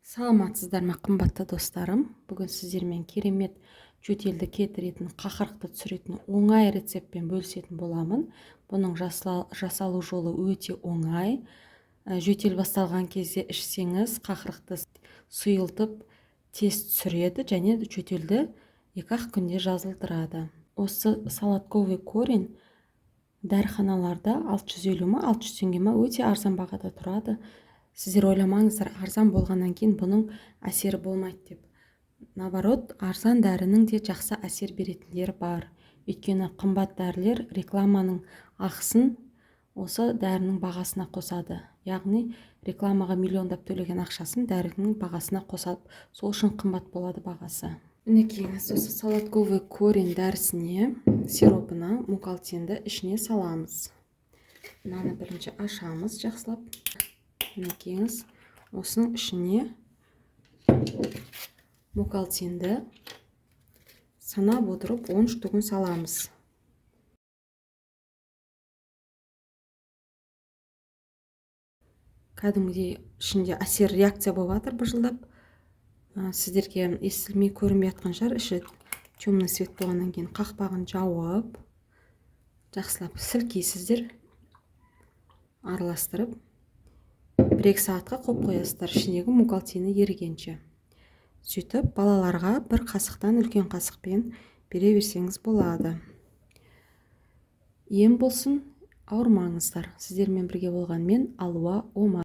Саламатсыздар ма, қымбатты достарым. Бүгін сіздермен керемет жөтелді кетіретін, қақырықты түсіретін оңай рецептпен бөлісетін боламын. Бұның жасалу жолы өте оңай. Жөтел басталған кезде ішсеңіз, қақырықты сұйылтып тез түсіреді және жөтелді 2-ақ күнде жазылдырады. Осы солодковый корень дәріханаларда 650 ма, 600 теңге ма өте арзан бағада тұрады. Сіздер ойламаңыздар, арзан болғаннан кейін бұның әсері болмайды деп. Наоборот, арзан дәрінің де жақсы әсер беретіндері бар. Өйткені қымбат дәрілер рекламаның ақысын осы дәрінің бағасына қосады. Яғни рекламаға миллиондап төлеген ақшасын дәрінің бағасына қосады. Сол үшін қымбат болады бағасы. Мінекейіңіз, осы солодковый корень дәрісіне, сиропына мукалтинді ішіне саламыз. Мынаны бірінші ашамыз жақсылап. Мінекейіңіз, осының ішіне мукалтинді санап отырып 10 штугын саламыз. Кәдімгідей ішінде әсер реакция болып жатыр быжылдап. Сіздерге естілмей көрінбей жатқан шығар, іші темный свет болғаннан кейін қақпағын жауып, жақсылап сілкейсіздер, араластырып 1-2 сағатқа қойып қоясыздар, ішіндегі мукалтині ерігенше. Сөйтіп балаларға бір қасықтан үлкен қасықпен бере берсеңіз болады. Ем болсын, ауырмаңыздар. Сіздермен бірге болған мен Алуа Омар.